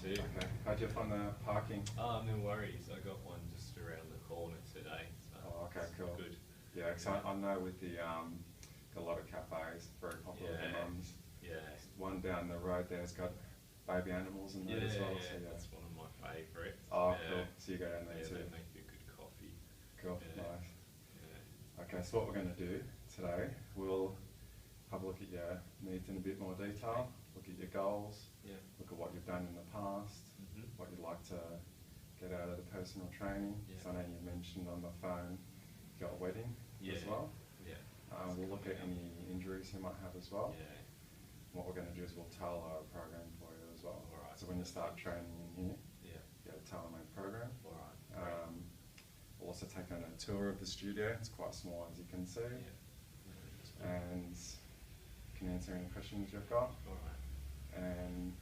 too. Okay. How'd you find the parking? Oh, no worries. I got one just around the corner today. So Oh, okay, it's cool. Good. Yeah, because I know with the got a lot of cafes, very popular with the mums. Yeah. One down the road there's got baby animals in there as well. So yeah. That's one of my favourites. Oh, yeah. cool. So you go down there Yeah, too. they make you a good coffee. Cool, Yeah. nice. Yeah. Okay, so what we're going to do today, we'll have a look at your needs in a bit more detail, look at your goals, Yeah. look at what you've done in the past, what you'd like to get out of the personal training. Yeah. So I know you mentioned on the phone you got a wedding as Yeah. well. Yeah. We'll look at any injuries you might have as well. Yeah. What we're going to do is we'll tailor a program for you as well. Alright. So when you start training in here, Yeah. you get a tailor-made program. Alright. We'll also take on a tour of the studio. It's quite small, as you can see, Yeah. and can answer any questions you've got, Alright. and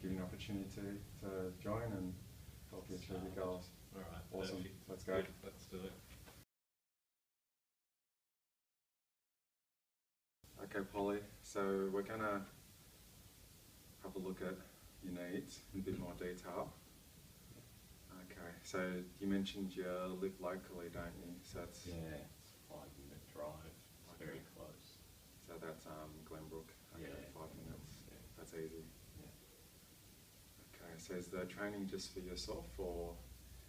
give you an opportunity to join and help you achieve your goals. Alright. Awesome. Perfect. Let's go. Good. Let's do it. Okay, Polly, so we're going to have a look at your needs in a bit more detail. Okay, so you mentioned you live locally, don't you? So it's, Yeah, it's a 5-minute drive. It's Okay. very close. so that's Glenbrook. Okay, Yeah. 5 minutes. Yeah. That's easy. Yeah. Okay, so is the training just for yourself, or?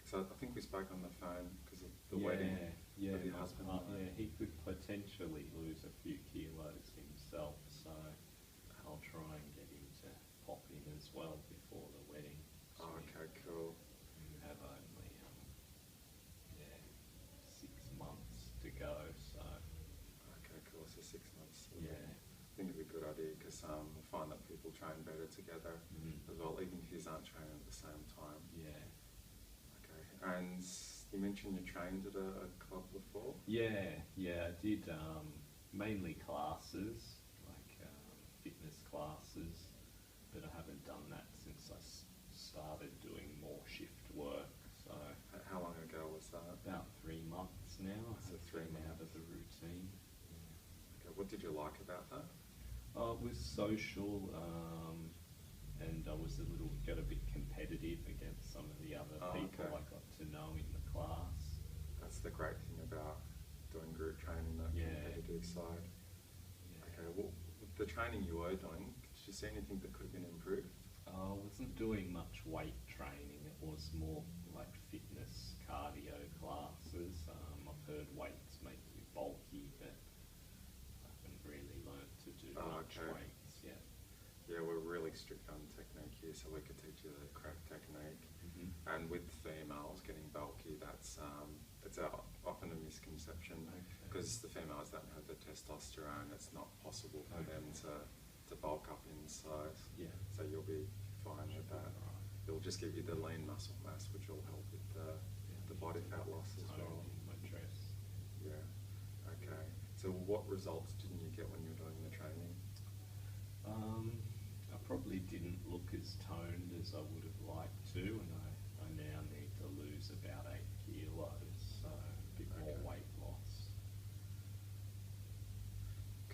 So I think we spoke on the phone because of the wedding Yeah, with your my husband. partner, he could potentially lose a few kilos himself, so I'll try and get him to pop in as well before the wedding. Oh, okay, cool. We have only 6 months to go, so Okay, cool. So 6 months. yeah. I think it'd be a good idea because we find that people train better together as well, even if you aren't training at the same time. Yeah. Okay, and you mentioned you trained at a club before? Yeah, I did mainly classes, like fitness classes, but I haven't done that since I started doing more shift work. So How long ago was that? about 3 months now. So I've 3 been out months. of the routine. Okay, what did you like about that? It was social, and I was got a bit competitive against some of the other people okay. I got to know in the class. That's the great thing about doing group training, that Yeah. competitive side. Yeah. Okay, well, with the training you were doing, did you see anything that could have been improved? I wasn't doing much weight training. It was more like fitness, cardio classes. I've heard weights make you bulky, but I haven't really learnt to do much okay. weights yet. Yeah, we're really strict on technique here, so we could teach you the correct technique. And with females getting bulky, that's it's often a misconception because the females don't have the testosterone. It's not possible for them to bulk up in size. Yeah. So you'll be fine with that. Right. It'll just give you the lean muscle mass, which will help with the body fat loss as well. In my dress. Yeah. Okay. So what results didn't you get when you were doing the training? I probably didn't look as toned as I would have liked to, and I now need to lose about 8 kilos, so a bit more Okay. weight loss.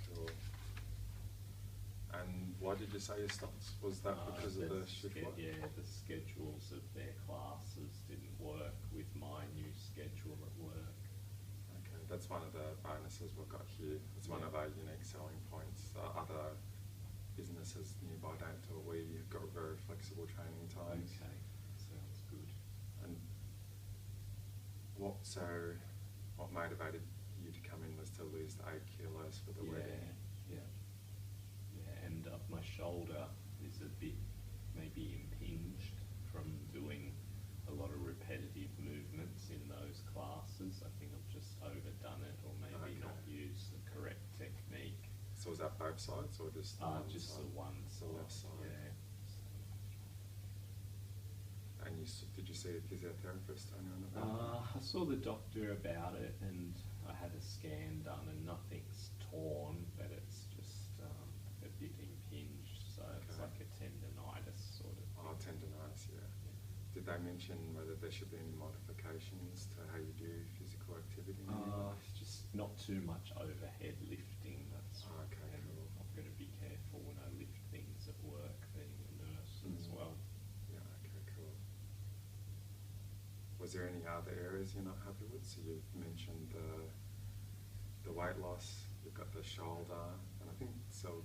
Cool. And why did you say you stopped? Was that because of the shift work? Yeah, the schedules of their classes didn't work with my new schedule at work. Okay, that's one of the bonuses we've got here. It's one of our unique selling points. Other businesses nearby don't do it. We've got very flexible training times. Okay, sounds good. And what motivated you to come in was to lose the 8 kilos for the wedding? Yeah, and my shoulder is a bit maybe impinged from doing a lot of repetitive movements in those classes. I think I've just overdone it, or maybe not used the correct technique. So was that both sides or just the one Just side? the one side. The left side. Yeah. And did you see a physiotherapist on your about? I saw the doctor about it, and I had a scan done, and nothing's torn, but it's just a bit impinged, so it's Okay. like a tendonitis sort of thing. Oh, tendonitis, yeah. Did they mention whether there should be any modifications to how you do physical activity? Just not too much overhead lifting. That's Okay, and cool. I've got to be careful when I lift things at work, being a nurse as well. Was there any other areas you're not happy with? So you've mentioned the weight loss, you've got the shoulder, and I think so.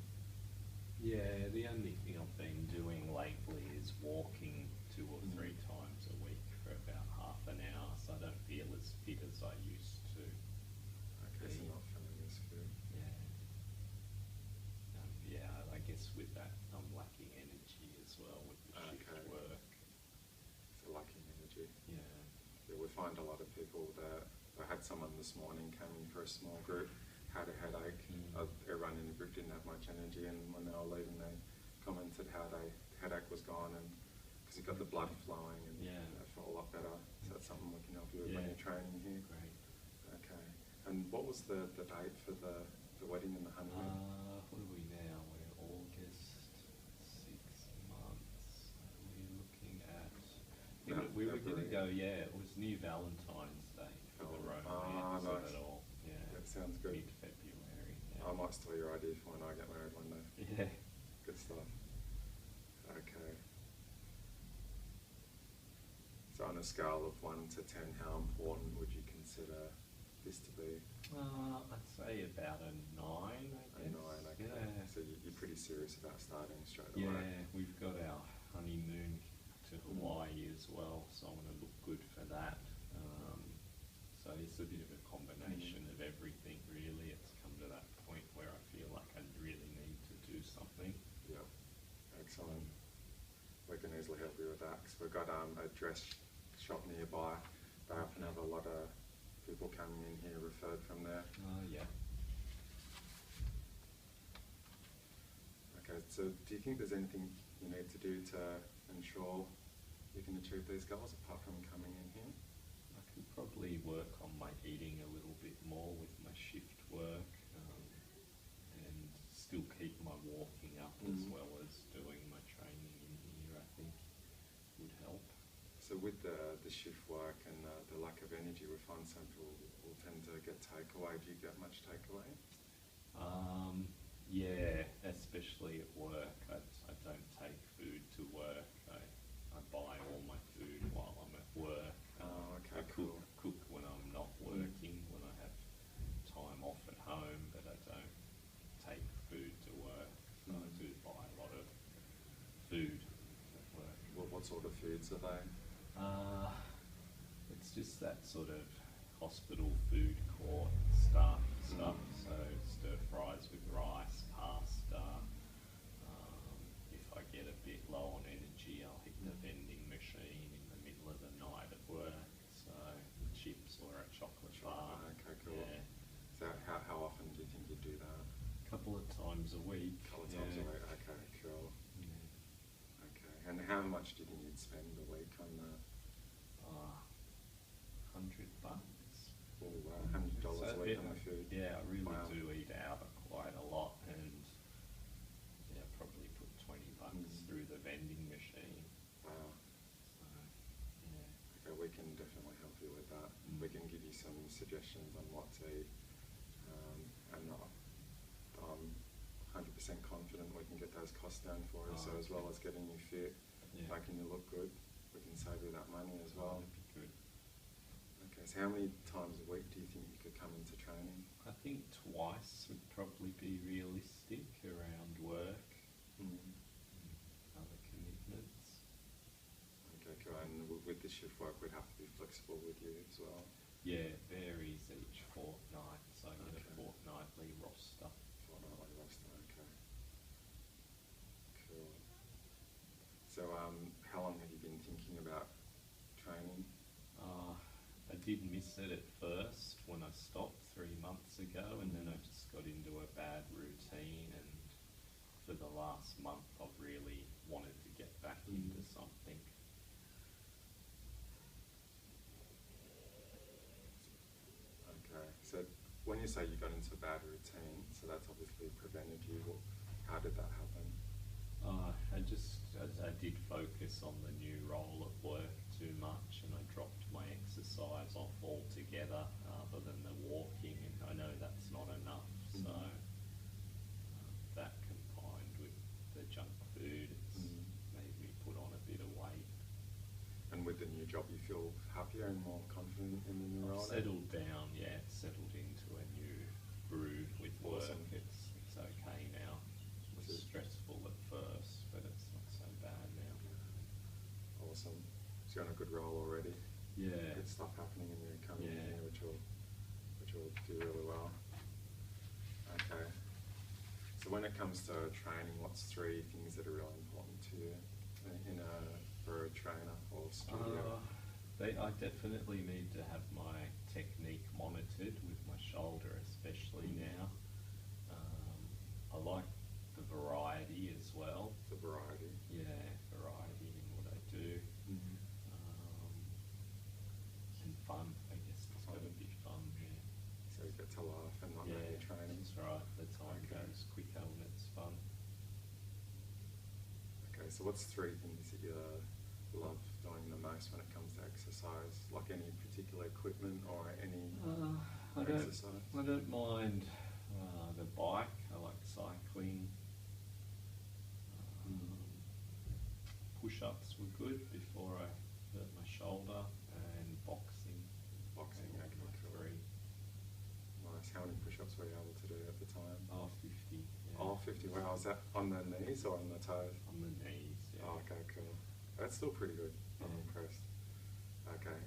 Yeah, the only thing I've been doing lately is walking 2 or 3 times a week for about half an hour, so I don't feel as fit as I used to. Okay, so not feeling as fit. Yeah. Yeah, I guess with that I'm lacking energy as well with the shift work. So lacking energy. Yeah. Yeah, we find a lot of people that, I had someone this morning came in for a small group, had a headache. Everyone in the group didn't have much energy, and when they were leaving they commented how the headache was gone, and because you got the blood flowing, and they felt a lot better. So that's something we can help you with when you're training here. Great. Okay. And what was the date for the wedding and the honeymoon? What are we now? We're August, 6 months. We're looking at... we were going to go, it was New Valentine's Day for the romance of it all. Yeah. That sounds good. Mid-February. Yeah. I might steal your idea for when I get married one day. Yeah. Good stuff. Okay. So on a scale of 1 to 10, how important would you consider this to be? I'd say about a 9, I guess. A 9, okay. Yeah. So you're pretty serious about starting straight away? Yeah, we've got our honeymoon to Hawaii as well, so I want to look good for that. So it's a bit of a combination of everything, really. It's come to that point where I feel like I really need to do something. Yeah, excellent. We can easily help you with that, because we've got a dress shop nearby. They often have a lot of people coming in here referred from there. Yeah. Okay, so do you think there's anything you need to do to ensure you can achieve these goals apart from coming in here? I could probably work on my eating a little bit more with my shift work, and still keep my walking up as well as doing my training in here, I think would help. So with the shift work and the lack of energy, we find some people will tend to get takeaway. Do you get much takeaway? Yeah, especially at work. I don't take food to work. I buy all my food while I'm at work. Okay, I cook when I'm not working, when I have time off at home, but I don't take food to work. So I do buy a lot of food at work. What sort of foods are they? It's just that sort of hospital food court stuff. So stir fries with rice, pasta. If I get a bit low on energy, I'll hit the vending machine in the middle of the night at work. So chips or a chocolate bar. Okay, cool. Yeah. So how often do you think you do that? A couple of times a week. A couple of times a week. Okay, cool. Yeah. Okay. And how much do you think you'd spend a week on that? $100. Oh wow, $100 a week on the food. Yeah, I really do eat out quite a lot, and probably put $20 through the vending machine. Wow. So, yeah. Okay, we can definitely help you with that. We can give you some suggestions on what to eat, and I'm 100% confident we can get those costs down for you. So as well as getting you fit, making you look good, we can save you that money as well. That'd be good. Okay, so how many times a week do you think you could come into training? I think twice would probably be realistic around work, other commitments. Okay, cool. And with the shift work, we'd have to be flexible with you as well. Yeah, it varies each fortnight, so I get a fortnightly roster. Fortnightly roster, okay. Cool. So, how long have you been thinking about training? I did miss it at first when I stopped 3 months ago, and then I just got into a bad routine, and for the last month I've really wanted to get back into something. Okay, so when you say you got into a bad routine, so that's obviously prevented you. How did that happen? I did focus on the new role at work too much, and I dropped my exercise off altogether, other than the walking, and I know that's not enough. So that combined with the junk food, it's made me put on a bit of weight. And with the new job, you feel happier and more confident in the new role? Settled down, yeah, settled into a new groove with work. Awesome. It's okay now. It was stressful at first, but it's not so bad now. Awesome. So you're on a good roll already. Yeah. Good stuff happening in your coming year, which will do really well. Okay. So when it comes to training, what's 3 things that are really important to you for a trainer or studio? I definitely need to have my technique monitored with my shoulder, especially now. I like the variety as well. The variety. Yeah, variety in what I do. And fun, I guess it's got to be fun, yeah. So you get to laugh and not know you're training. That's right, the time goes quicker when it's fun. Okay, so what's 3 things that you love doing the most when it comes to exercise? Like any particular equipment or any exercise? I don't mind the bike. I like cycling. Push-ups were good before I hurt my shoulder, and boxing. Boxing, okay, cool. 3. Nice. How many push-ups were you able to do at the time? 50. Yeah. Oh, 50. Wow, is that on the knees or on the toes? On the knees, yeah. Oh, okay, cool. That's still pretty good. I'm impressed. Okay.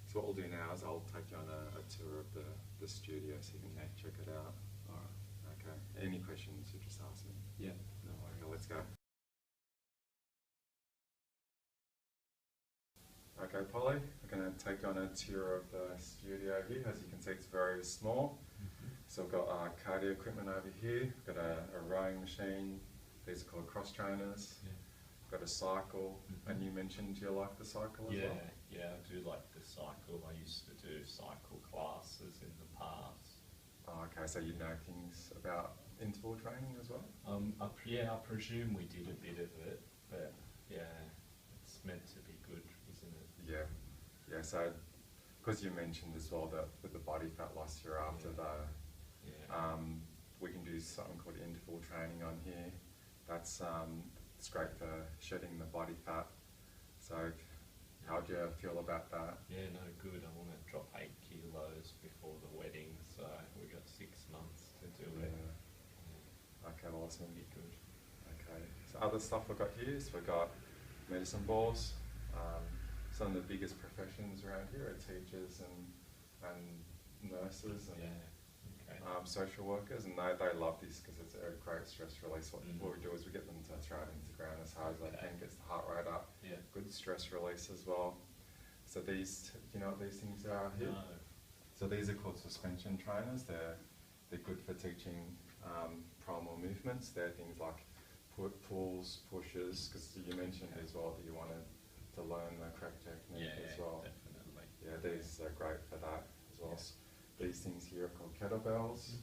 So what we'll do now is I'll take you on a tour of the studio so you can check it out. Alright. Okay. Any questions, you just ask me. Yeah, no worries. Okay, let's go. Okay, Polly, we're going to take you on a tour of the studio here. As you can see, it's very small. So we've got cardio equipment over here. We've got a rowing machine. These are called cross trainers. Yeah. We've got a cycle. And you mentioned you like the cycle as well? Yeah, I do like the cycle. I used to do cycle classes in the past. Oh, okay, so you know things about interval training as well? I presume we did a bit of it, but yeah, it's meant to be good, isn't it? Yeah, so because you mentioned as well that with the body fat loss you're after, we can do something called interval training on here. That's it's great for shedding the body fat. So how do you feel about that? Yeah, no, good. I want to drop 8 kilos before the wedding, so we got 6 months to do it. Okay, awesome. Be good. Okay, so other stuff we've got here is we've got medicine balls. Some of the biggest professions around here are teachers and nurses and social workers, and they love this because it's a great stress release. What we do is we get them to throw it into the ground as hard as they can, gets the heart rate up. Yeah. Good stress release as well. So these, do you know what these things are here? No. So these are called suspension trainers. They're good for teaching primal movements. They're things like pulls, pushes, because you mentioned as well that you wanted to learn the correct technique as well. Definitely. Yeah, these are great for that as well. Yeah. These things here are called kettlebells.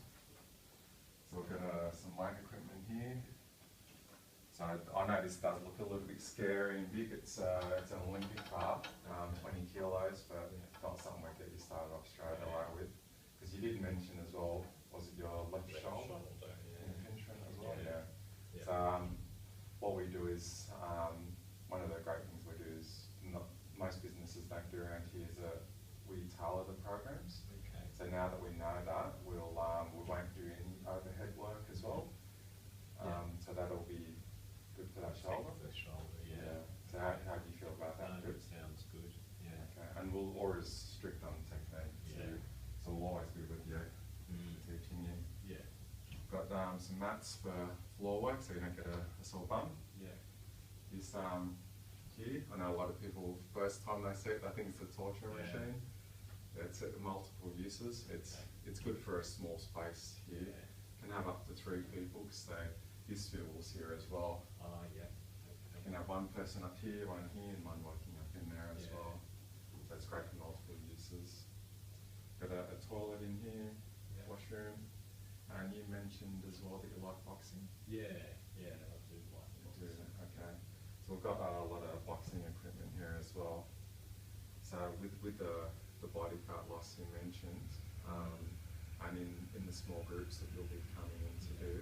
So we've got some weight equipment here. So I know this does look a little bit scary and big. It's an Olympic bar, 20 kilos, but not something we get you started off straight away with. Because you did mention as well, was it your left shoulder? Impingement as well, yeah. So what we do is, one of the great things we do is, most businesses don't do around here, is that we tailor the programs. Okay. So now that we know that, we won't do any overhead work as well. So that'll be good for that shoulder. For the shoulder, yeah. So how do you feel about that? No, it sounds good, yeah. Okay, and we'll always strict on technique, so we'll always be with you, teaching you. Yeah. Got some mats for floor work, so you don't get a sore bum. Yeah. This here, I know a lot of people, first time they see it, they think it's a torture machine. It's multiple uses. It's good for a small space here. Can have up to 3 people because this swivel's here as well. Okay. You can have one person up here, one here, and one working up in there as well. So it's great for multiple uses. Got a toilet in here, washroom, and you mentioned as well that you like boxing. Yeah, I do like boxing. Okay. So we've got a lot of boxing equipment here as well. So with the body fat loss you mentioned, and in the small groups that you'll be coming in to do,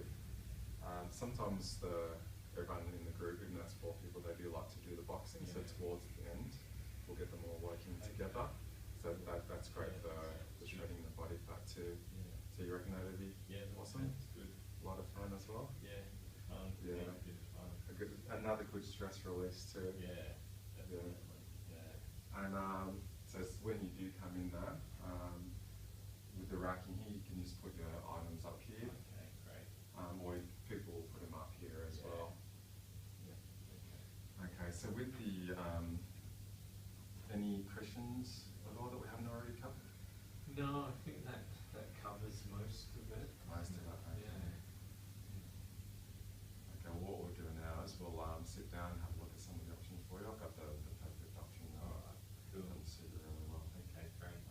sometimes everyone in the group, even though it's 4 people, they do like to do the boxing. So towards the end, we'll get them all So that's great for shredding the body fat too. Yeah. So you reckon that'd be awesome? That's good. A lot of fun as well. Yeah, fun. Yeah. A bit of fun. Another good stress release too. Yeah, definitely. Yeah. And so when you do come in there, with the racking here, you can just put your items up here. Okay, great. Or people will put them up here as well. Yeah. Okay, so with the any questions at all that we haven't already covered? No, I think that covers most of it. Most of it, okay. Yeah. Okay, well, what we'll do now is we'll sit down and have a look at some of the options for you. I've got the perfect option now. All right, cool. That'll suit you really well. Okay, great.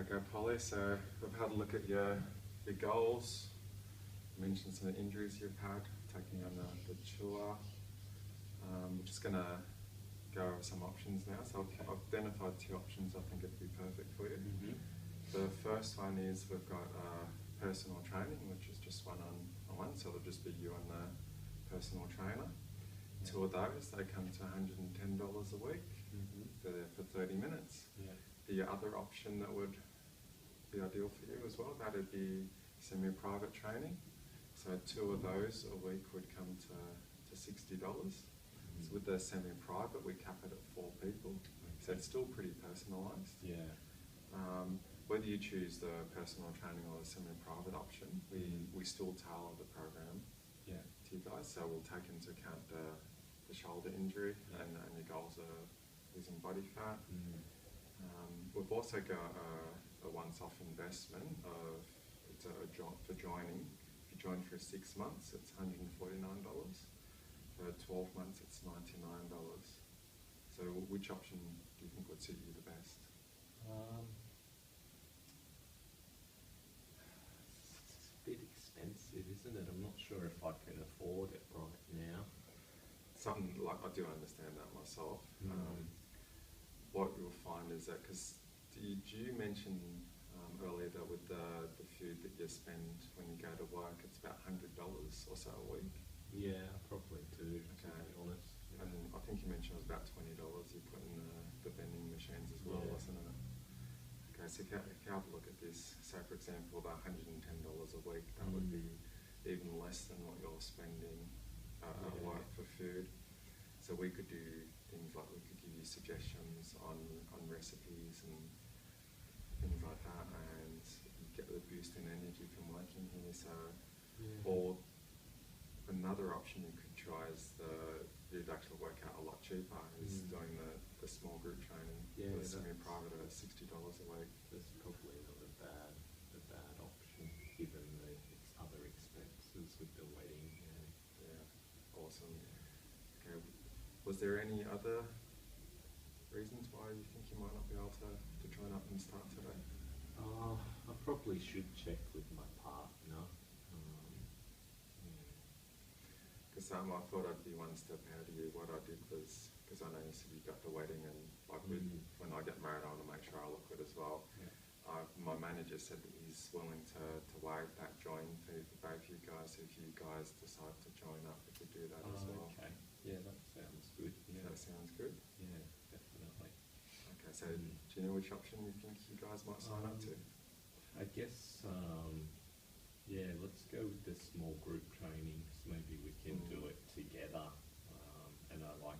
Okay, Polly, so we've had a look at your goals. You mentioned some of the injuries you've had, taking on the tour. We're just going to go over some options now. So I've identified 2 options I think would be perfect for you. Mm-hmm. The first one is we've got personal training, which is just one-on-one, so it'll just be you and the personal trainer. 2 of those, they come to $110 a week. Mm-hmm. They're there for 30 minutes. Yeah. The other option that would be ideal for you as well, that'd be semi-private training. So 2 of those a week would come to $60. Mm-hmm. So with the semi-private, we cap it at 4 people. Okay. So it's still pretty personalised. Yeah. Whether you choose the personal training or the semi-private option, we still tailor the program to you guys. So we'll take into account the shoulder injury and your goals are losing body fat. Mm. We've also got a once-off investment of for joining. If you join for 6 months, it's $149. For 12 months, it's $99. So which option do you think would suit you the best? It's a bit expensive, isn't it? I'm not sure if I can afford it right now. Something like, I do understand that myself. What you'll find is that, because did you mention earlier that with the food that you spend when you go to work, it's about $100 or so a week? Yeah, probably do, to be honest. Yeah. And I think you mentioned it was about $20 you put in the vending machines as well, wasn't it? Okay, so if you have a look at this, so for example, the $110 a week, that would be even less than what you're spending at work for food. So we could do things like, we could give you suggestions on recipes and things like that, and you get the boost in energy from working here. So, or another option you could try is you'd actually work out a lot cheaper is doing the small group training. Yeah, the semi-private at $60 a week. That's probably not a bad option given the other expenses with the wedding. Yeah, awesome. Okay, was there any other reasons why you think you might not be able to join up and start today? I probably should check with my partner. Because I thought I'd be one step ahead of you. What I did was, because I know you said you got the wedding, and like when I get married, I want to make sure I look good as well. Yeah. My manager said that he's willing to waive that join fee for both you guys. If you guys decide to join up, we could do that as well. Okay. Yeah, that sounds good. Yeah. That sounds good. Yeah, definitely. Okay, so do you know which option you think you guys might sign up to? I guess, let's go with the small group training. So maybe we can do it together. And I like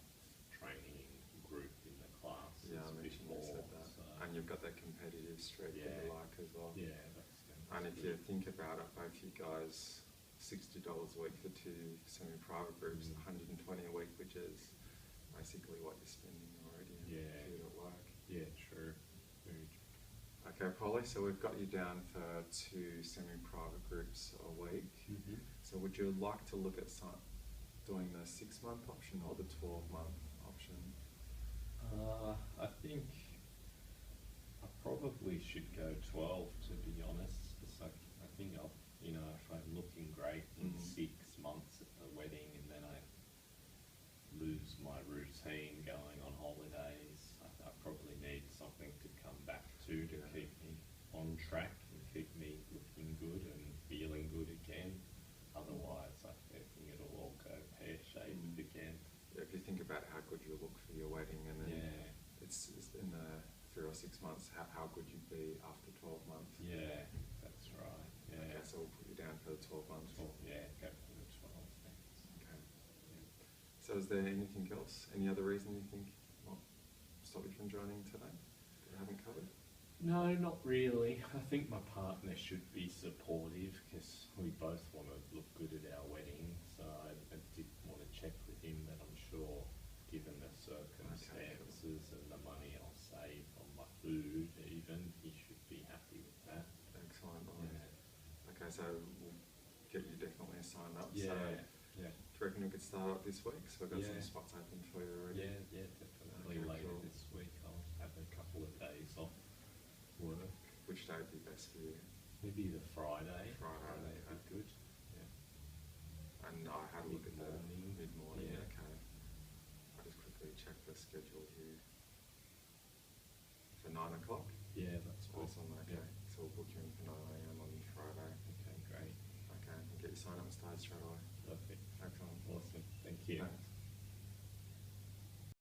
training in group in the classes. Yeah, I mentioned you said that. So And you've got that competitive streak that you like as well. Yeah, that's And if you think about it, both you guys, $60 a week for 2 semi-private groups, $120 a week, which is basically what you're spending already on food at work. Yeah, true. Very true. Okay, Polly, so we've got you down for 2 semi-private groups a week. So would you like to look at doing the 6-month option or the 12-month option? I think I probably should go 12, to be honest. Because I think if I'm looking great in 6 months at the wedding, and then I lose my routine going on holidays, I probably need something to come back to keep me on track and keep me looking good and feeling good again. Otherwise, I think it'll all go pear-shaped again. Yeah, if you think about how good or 6 months, how good you'd be after 12 months. Yeah, that's right. Yeah. Okay, so we'll put you down for the 12 months. Yeah, go for the 12. Thanks. Okay. Yeah. So is there anything else? Any other reason you think might stop you from joining today that we haven't covered? No, not really. I think my partner should be supportive because we both want to look good at our wedding. So I did want to check with him, but I'm sure, given the circumstances and the money I'll save on my food, even, he should be happy with that. Excellent. Right. Yeah. Okay, so we'll get you definitely signed up. Yeah. So Yeah. do you reckon we could start up this week? So we've got Yeah. some spots open for you already. Yeah, definitely. Okay, Later cool. this week, I'll have a couple of days off work. Which day would be best for you? Maybe the Friday. Friday, would okay. be good. Yeah. And I had a look at the Mid-morning. mid-morning. Yeah. Okay. I'll just quickly check the schedule here. For 9 o'clock? Yeah, that's good. Awesome, okay. Yeah.